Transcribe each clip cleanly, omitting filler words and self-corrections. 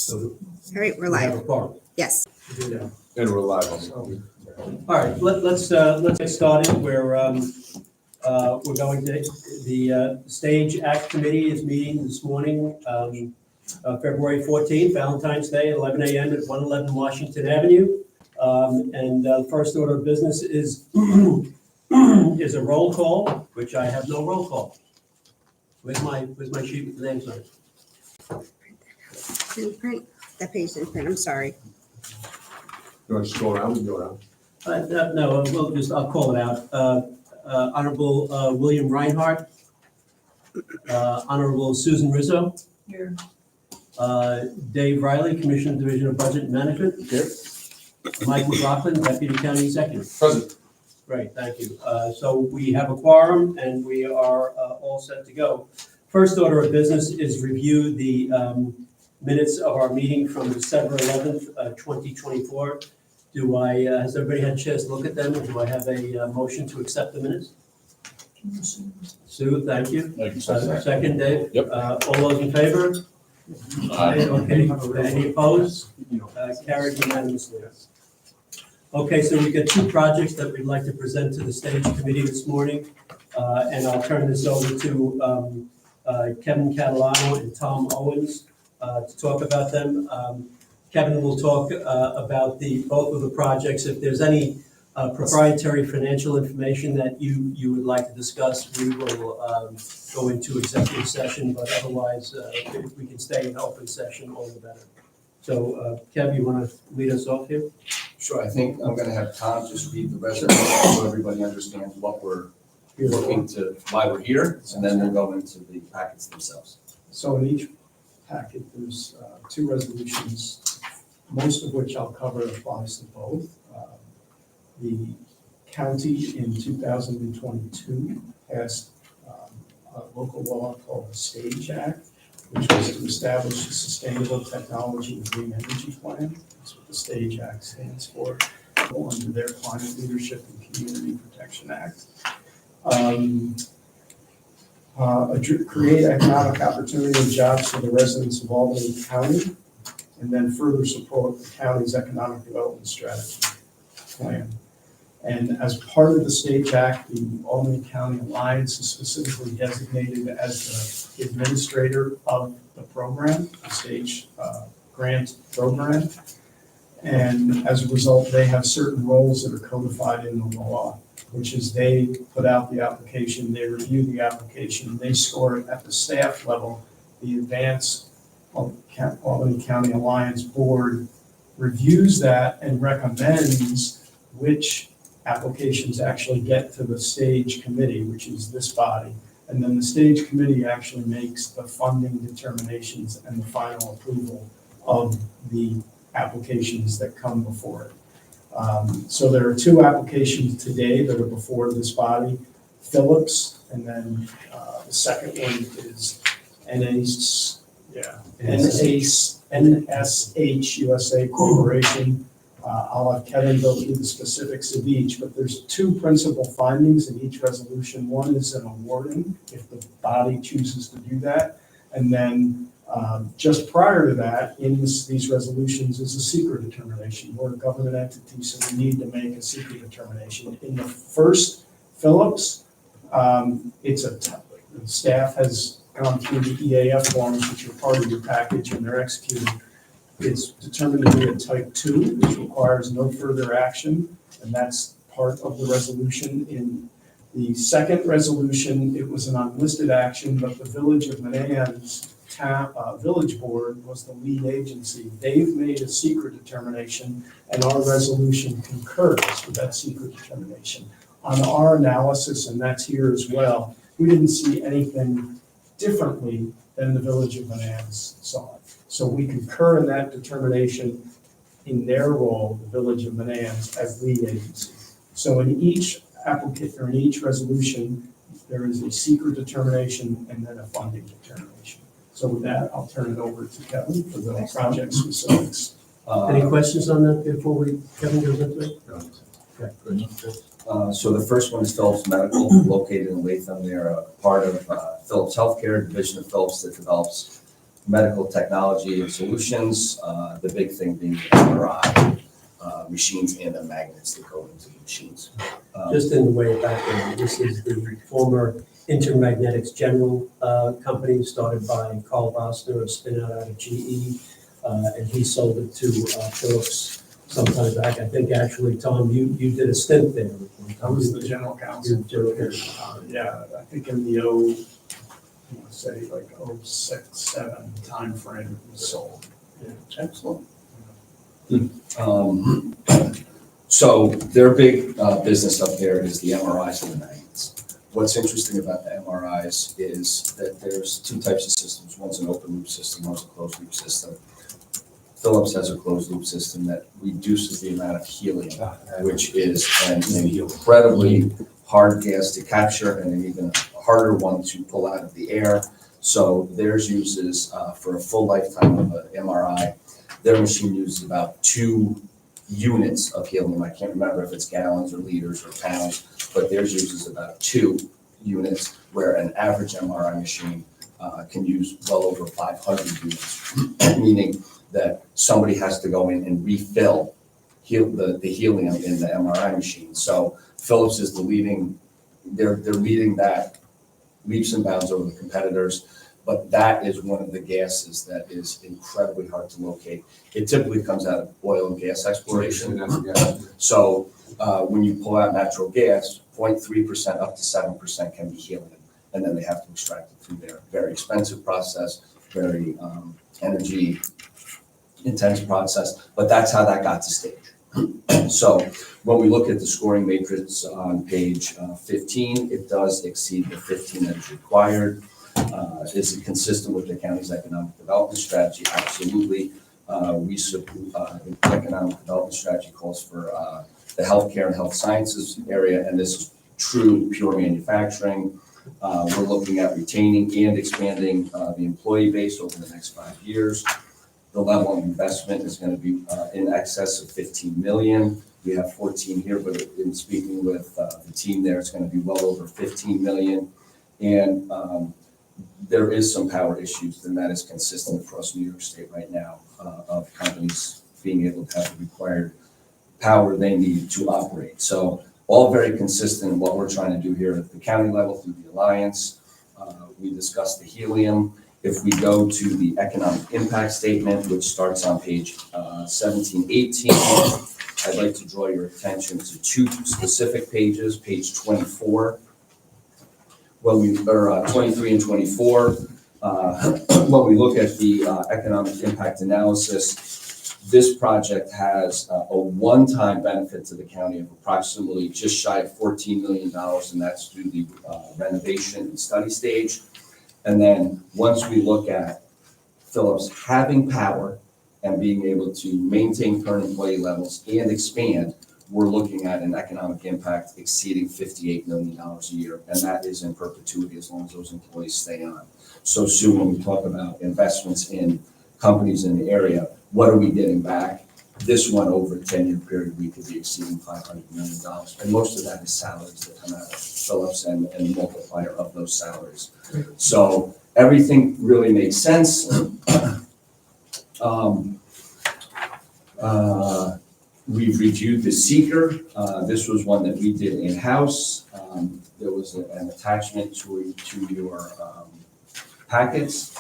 So All right, we're we have live. a quorum. Yes. Yeah. And we're live on So, all right, let's get started. We're going to, the Stage Act Committee is meeting this morning, February 14th, Valentine's Day, 11 a.m. at 111 Washington Avenue. And the first order of business is, is a roll call, which I have no roll call. Where's my sheet with the names on it? Didn't print. That page didn't print. I'm sorry. You want to just go around? We can go around. No, I'll call it out. Honorable William Reinhardt. Honorable Susan Rizzo. Here. Dave Riley, Commissioner, Division of Budget and Management. Here. Mike McLaughlin, Deputy County Executive. Present. Great, thank you. So we have a quorum and we are all set to go. First order of business is review the minutes of our meeting from December 11th, 2024. Has everybody had a chance to look at them? Do I have a motion to accept the minutes? Sue, thank you. Thank you. Second, Dave? Yep. All those in favor? Okay, any opposed? Carried unanimously. Okay, so we've got two projects that we'd like to present to the Stage Committee this morning. And I'll turn this over to Kevin Catalano and Tom Owens to talk about them. Kevin will talk about both of the projects. If there's any proprietary financial information that you would like to discuss, we will go into executive session, but otherwise, if we can stay in open session, all the better. So, Kev, you want to lead us off here? Sure, I think I'm gonna have Tom just read the resolution so everybody understands what we're looking to, why we're here, and then we'll go into the packets themselves. So in each packet, there's two resolutions, most of which I'll cover applies to both. The county in 2022 passed a local law called the Stage Act, which was to establish a sustainable technology and green energy plan. That's what the Stage Act stands for, under their Climate Leadership and Community Protection Act. Create economic opportunity and jobs for the residents of Albany County, and then further support the county's economic development strategy plan. And as part of the Stage Act, the Albany County Alliance is specifically designated as the administrator of the program, the Stage Grant Program. And as a result, they have certain roles that are codified in the law, which is they put out the application, they review the application, they score it at the staff level. The Advanced Albany County Alliance Board reviews that and recommends which applications actually get to the Stage Committee, which is this body. And then the Stage Committee actually makes the funding determinations and the final approval of the applications that come before it. So there are two applications today that are before this body, Phillips, and then the second one is NSH USA Corporation. I'll have Kevin go through the specifics of each, but there's two principal findings in each resolution. One is an awarding, if the body chooses to do that. And then just prior to that, in these resolutions is a secret determination. We're a government entity, so we need to make a secret determination. In the first Phillips, the staff has gone through the EAF forms, which are part of your package, and they're executed. It's determined to be a type 2, which requires no further action, and that's part of the resolution. In the second resolution, it was an unlisted action, but the Village of Manan's Village Board was the lead agency. They've made a secret determination, and our resolution concurs with that secret determination. On our analysis, and that's here as well, we didn't see anything differently than the Village of Manan's saw it. So we concur in that determination in their role, the Village of Manan's, as lead agency. So in each applicant or in each resolution, there is a secret determination and then a funding determination. So with that, I'll turn it over to Kevin for the project specifics. Any questions on that before Kevin goes into it? So the first one is Phillips Medical, located in Latham. They're a part of Phillips Healthcare, division of Phillips that develops medical technology and solutions, the big thing being the MRI machines and the magnets that go into the machines. Just in the way back, this is the former Intermagnetics General company started by Carl Bosner, a spin out of GE, and he sold it to Philips sometime back. I think actually, Tom, you did a stint there. I was the general counsel. Yeah, I think in the I want to say like 06, 07 timeframe it was sold. Excellent. So their big business up there is the MRIs and the magnets. What's interesting about the MRIs is that there's two types of systems. One's an open loop system, one's a closed loop system. Philips has a closed loop system that reduces the amount of helium, which is an incredibly hard gas to capture and an even harder one to pull out of the air. So theirs uses, for a full lifetime of an MRI, their machine uses about 2 units of helium. I can't remember if it's gallons or liters or pounds, but theirs uses about 2 units, where an average MRI machine can use well over 500 units, meaning that somebody has to go in and refill the helium in the MRI machine. So Philips is the leading, they're leading that leaps and bounds over the competitors, but that is one of the gases that is incredibly hard to locate. It typically comes out of oil and gas exploration. So when you pull out natural gas, 0.3% up to 7% can be helium, and then they have to extract it through their very expensive process, very energy intense process, but that's how that got to stage. So when we look at the scoring matrix on page 15, it does exceed the 15 that is required. Is it consistent with the county's economic development strategy? Absolutely. The economic development strategy calls for the healthcare and health sciences area, and this is true pure manufacturing. We're looking at retaining and expanding the employee base over the next 5 years. The level of investment is going to be in excess of 15 million. We have 14 here, but in speaking with the team there, it's going to be well over 15 million. And there is some power issues, and that is consistent across New York State right now, of companies being able to have the required power they need to operate. So all very consistent in what we're trying to do here at the county level through the Alliance. We discussed the helium. If we go to the economic impact statement, which starts on page 17, 18, I'd like to draw your attention to 2 specific pages, page 24. When we, or 23 and 24, when we look at the economic impact analysis, this project has a one-time benefit to the county of approximately just shy of $14 million, and that's through the renovation and study stage. And then once we look at Philips having power and being able to maintain current employee levels and expand, we're looking at an economic impact exceeding $58 million a year, and that is in perpetuity as long as those employees stay on. So soon, when we talk about investments in companies in the area, what are we getting back? This one, over a 10-year period, we could be exceeding $500 million, and most of that is salaries that come out of Philips and the multiplier of those salaries. So everything really makes sense. We've reviewed the seeker. This was one that we did in-house. There was an attachment to your packets.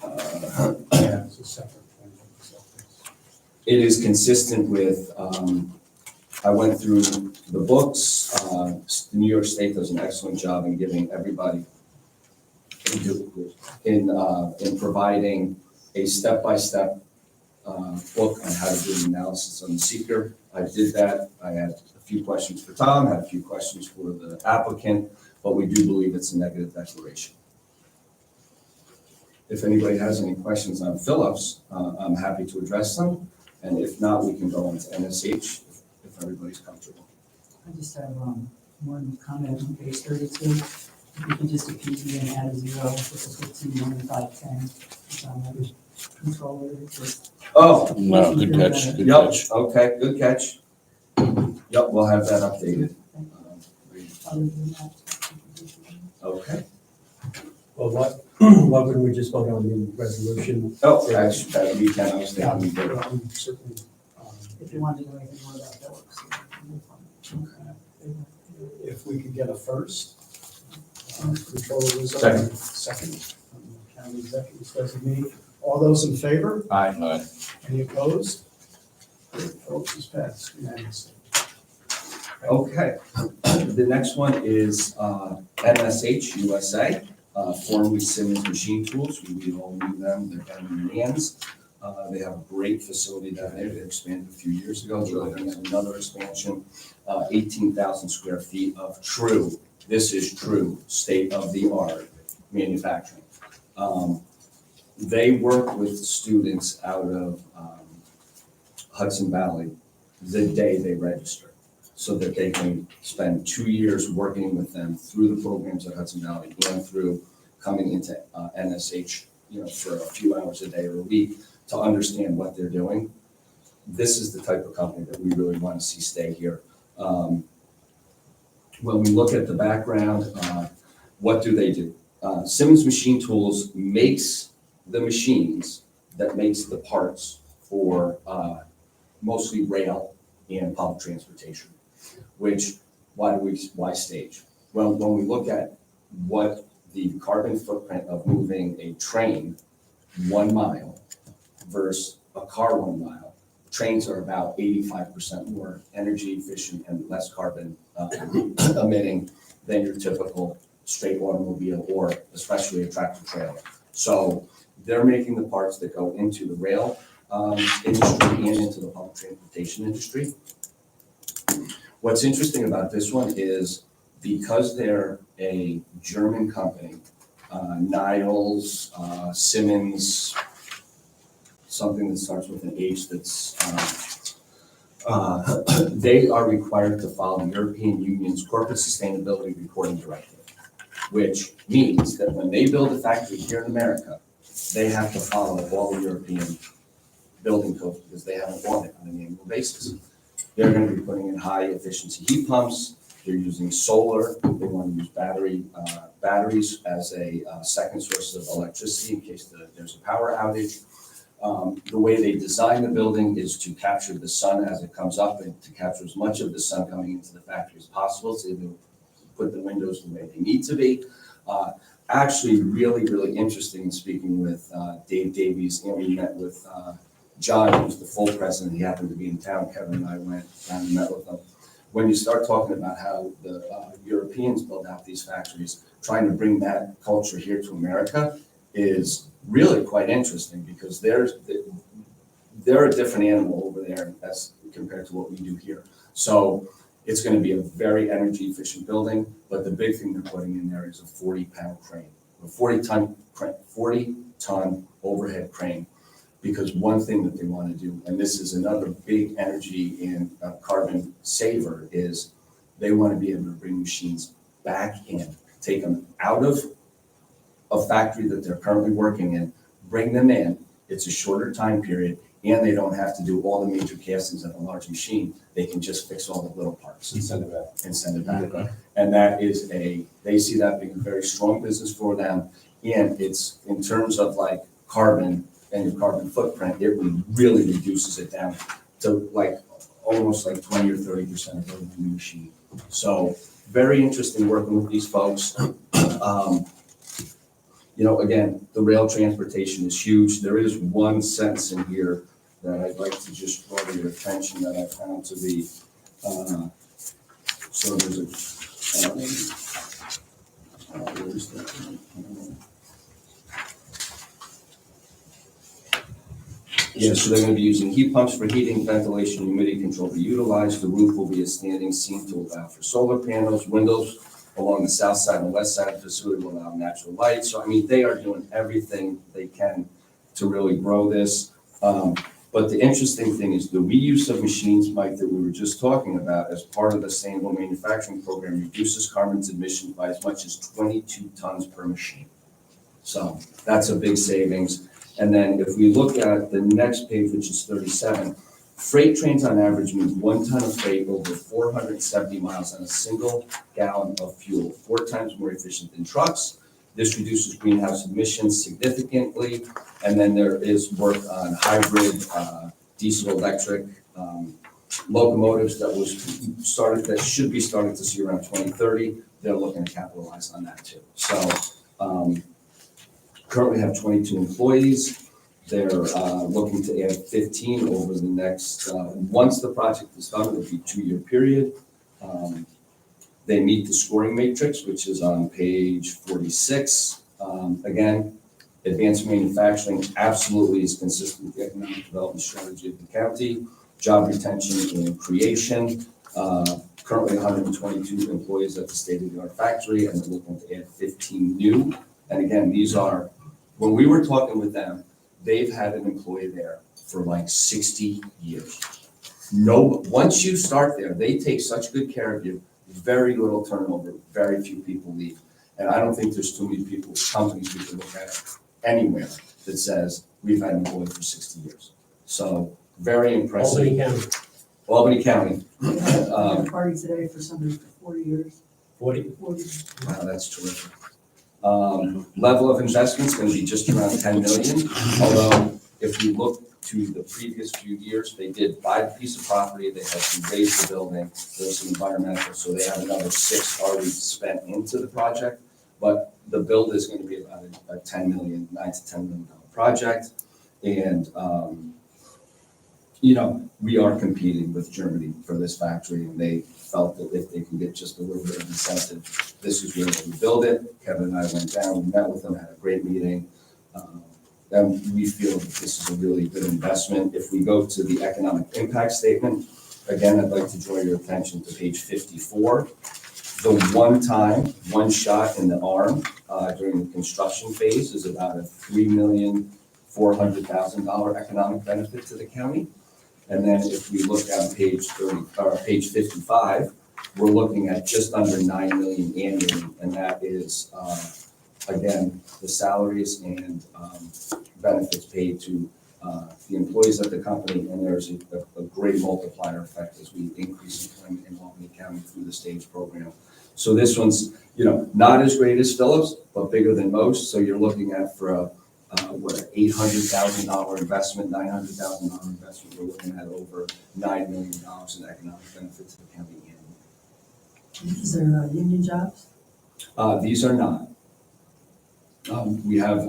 Yeah, it's a separate thing. It is consistent with, I went through the books. New York State does an excellent job in giving everybody, in providing a step-by-step book on how to do an analysis on the seeker. I did that. I had a few questions for Tom, had a few questions for the applicant, but we do believe it's a negative declaration. If anybody has any questions on Philips, I'm happy to address them. And if not, we can go into NSH if everybody's comfortable. I just have one comment on page 32. If you can just appease me and add a 0, this is 15,510. It's on the controller. Just Oh, No, good catch, good yep, catch. okay, good catch. Yep, we'll have that updated. other than that. Okay. Well, why wouldn't we just vote on the resolution? Oh, actually, that we can, I was Yeah, thinking we did. certainly. If you wanted to know anything more about Phillips. If we could get a first. Controller Rizzo. Second. Second. from the County Executive's designee. All those in favor? Aye. Any opposed? Phillips is passed unanimously. Okay, the next one is MSH USA, formerly Simmons Machine Tools. We all knew them, they're down in Nan's. They have a great facility down there, they expanded a few years ago, they're looking at another expansion, 18,000 square feet of true, this is true, state-of-the-art manufacturing. They work with students out of Hudson Valley the day they register, so that they can spend 2 years working with them through the programs at Hudson Valley and through coming into NSH, for a few hours a day or a week to understand what they're doing. This is the type of company that we really want to see stay here. When we look at the background, what do they do? Simmons Machine Tools makes the machines that makes the parts for mostly rail and public transportation. Which, why stage? Well, when we look at what the carbon footprint of moving a train 1 mile versus a car 1 mile, trains are about 85% more energy efficient and less carbon emitting than your typical straight automobile or especially a tractor trailer. So they're making the parts that go into the rail industry and into the public transportation industry. What's interesting about this one is because they're a German company, Niles, Simmons, something that starts with an H they are required to follow the European Union's Corporate Sustainability Reporting Directive, which means that when they build a factory here in America, they have to follow all the European building codes because they have an audit on an annual basis. They're going to be putting in high efficiency heat pumps. They're using solar. They want to use batteries as a second source of electricity in case there's a power outage. The way they design the building is to capture the sun as it comes up and to capture as much of the sun coming into the factory as possible. So they put the windows the way they need to be. Actually, really, really interesting in speaking with Dave Davies, and we met with John, who's the full president. He happened to be in town. Kevin and I went down and met with them. When you start talking about how the Europeans build out these factories, trying to bring that culture here to America is really quite interesting because they're a different animal over there as compared to what we do here. So it's going to be a very energy efficient building, but the big thing they're putting in there is a 40-pound crane, a 40-ton overhead crane. Because one thing that they want to do, and this is another big energy and carbon saver, is they want to be able to bring machines back in, take them out of a factory that they're currently working in, bring them in. It's a shorter time period, and they don't have to do all the major castings of a large machine. They can just fix all the little parts and send it back. And that is they see that being a very strong business for them. And it's in terms of like carbon and your carbon footprint, it really reduces it down to almost 20 or 30% of building a new machine. So very interesting working with these folks. Again, the rail transportation is huge. There is one sentence in here that I'd like to just draw to your attention that I found to be, so there's where's that? Yeah, so they're going to be using heat pumps for heating, ventilation, humidity control be utilized. The roof will be a standing seam to allow for solar panels. Windows along the south side and west side of the facility will allow natural light. So, they are doing everything they can to really grow this. But the interesting thing is the reuse of machines, Mike, that we were just talking about as part of the sustainable manufacturing program reduces carbon emissions by as much as 22 tons per machine. So that's a big savings. And then if we look at the next page, which is 37, freight trains on average move 1 ton of freight over 470 miles on a single gallon of fuel, 4 times more efficient than trucks. This reduces greenhouse emissions significantly. And then there is work on hybrid diesel electric locomotives that should be starting to see around 2030. They're looking to capitalize on that too. So currently have 22 employees. They're looking to add 15 over the next, once the project is done, it'll be a 2-year period. They meet the scoring matrix, which is on page 46. Again, advanced manufacturing absolutely is consistent with the economic development strategy of the county. Job retention and creation. Currently 122 employees at the state-of-the-art factory, and they're looking to add 15 new. And again, these are, when we were talking with them, they've had an employee there for like 60 years. Once you start there, they take such good care of you, very little turnover, very few people leave. And I don't think there's too many companies we can look at anywhere that says, we've had an employee for 60 years. So very impressive. Albany County, Albany County. We had a party today for somebody for 40 years. 40. 40. Wow, that's terrific. Level of investment's gonna be just around 10 million, although if you look to the previous few years, they did buy the piece of property, they had to raise the building, there's some environmental, so they have another 6 already spent into the project. But the build is gonna be about a $9 to $10 million project. And, we are competing with Germany for this factory, and they felt that if they can get just a little bit of incentive, this is where we build it. Kevin and I went down, we met with them, had a great meeting. And we feel that this is a really good investment. If we go to the economic impact statement, again, I'd like to draw your attention to page 54. The one shot in the arm during the construction phase is about a $3,400,000 economic benefit to the county. And then if we look at page 55, we're looking at just under 9 million annually, and that is, again, the salaries and benefits paid to the employees of the company, and there's a great multiplier effect as we increase employment in Albany County through the stage program. So this one's, not as great as Phillips, but bigger than most. So you're looking at for an $800,000 investment, $900,000 investment. We're looking at over $9 million in economic benefit to the county annually. Is there union jobs? These are not. We have a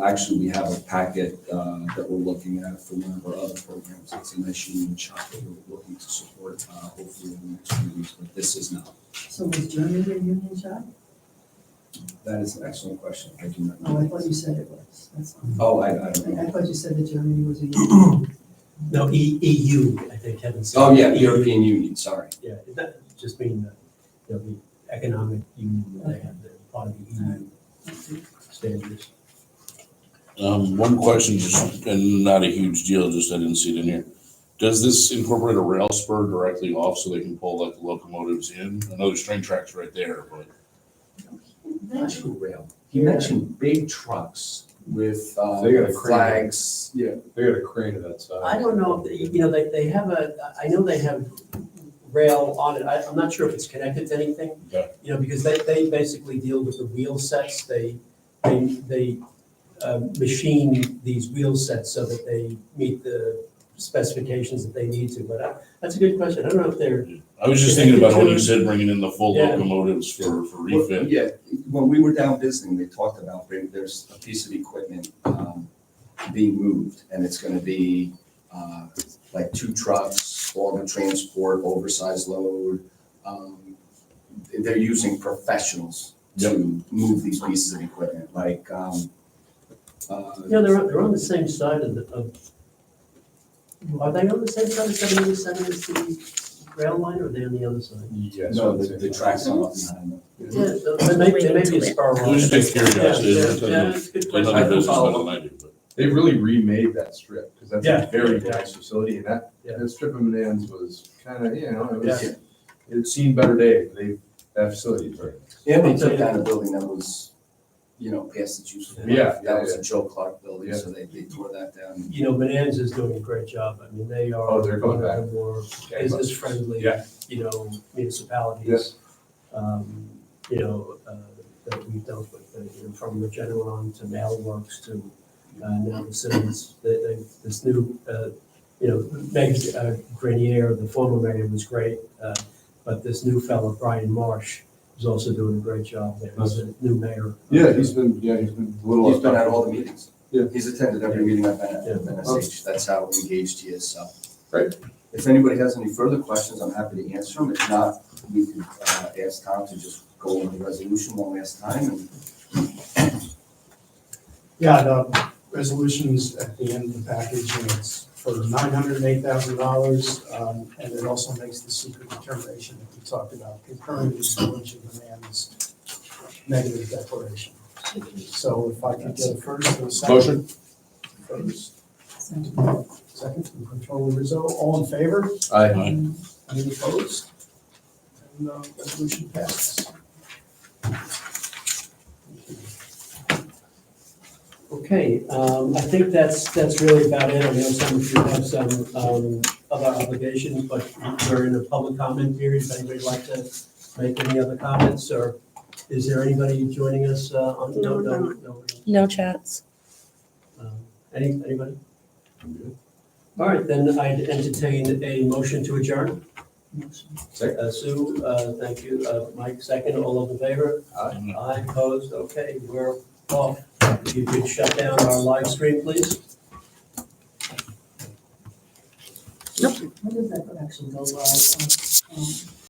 packet that we're looking at for one of our other programs. It's a nice union shop that we're looking to support hopefully in the next few weeks, but this is not. So was Germany a union job? That is an excellent question. I do not Oh, know. I thought you said it was. That's fine. Oh, I don't know. I thought you said that Germany was a union. No, EU, I think Kevin said. Oh, yeah, European Union, sorry. Yeah, that just mean the economic union that they have, they're part of the EU standards. One question, just, and not a huge deal, just I didn't see it in here. Does this incorporate a rail spur directly off so they can pull like the locomotives in? I know there's train tracks right there, but. National Rail. He mentioned big trucks with They got a crane. flags. Yeah, they got a crane of that size. I don't know, if they have I know they have rail on it. I'm not sure if it's connected to anything. Okay. Because they basically deal with the wheel sets. They machine these wheel sets so that they meet the specifications that they need to. But that's a good question. I don't know if they're, I was just thinking about when you said bringing in the full Yeah. locomotives for refit. Yeah, when we were down visiting, they talked about there's a piece of equipment being moved, and it's gonna be like 2 trucks, all the transport, oversized load. They're using professionals to move these pieces of equipment, like, they're on the same side of are they on the same side of 787 as the rail line, or are they on the other side? Yes. no, the tracks are up behind them. Yeah, they may be a spur line. It was just a curiosity. Yeah, it's a good They know question. their business better than I do, but. They really remade that strip, because that's Yeah. a very nice facility, and that strip of Manans was kind of, it's seen better days. That facility is very nice. And they took down a building that was, past its useful life. Yeah, That was yeah. a Joe Clark building, Yeah. so they tore that down. Bonanza is doing a great job. I mean, they are Oh, they're going one of back. the more business-friendly, Yeah. municipalities. The that we've dealt with, from Regeneron to Mailworks to now the Simmons, this new, Meg Grenier, the former mayor, was great, but this new fellow, Brian Marsh, is also doing a great job there. He's a new mayor. Yeah, he's been a little. He's been at all the meetings. Yeah. He's attended every meeting I've been at, Yeah. NSH, that's how engaged he is, so. Right. If anybody has any further questions, I'm happy to answer them. If not, we could ask Tom to just go over the resolution one last time. And Yeah, the resolution is at the end of the package, and it's for $908,000. And it also makes the secret determination that we talked about, concurring with the village of Man's negative declaration. So if I could get a first and a second. Motion? First, second from Controller Rizzo, all in favor? Aye. Any opposed? And the resolution passes. Okay, I think that's really about it. I know some of you have some other obligations, but we're in a public comment period. If anybody'd like to make any other comments, or is there anybody joining us on? No. No chats. Anybody? All right, then I'd entertain a motion to adjourn. Sue, thank you. Mike, second. All those in favor? Aye. Aye, opposed? Okay, we're off. If you could shut down our live stream, please. When does that actually go live?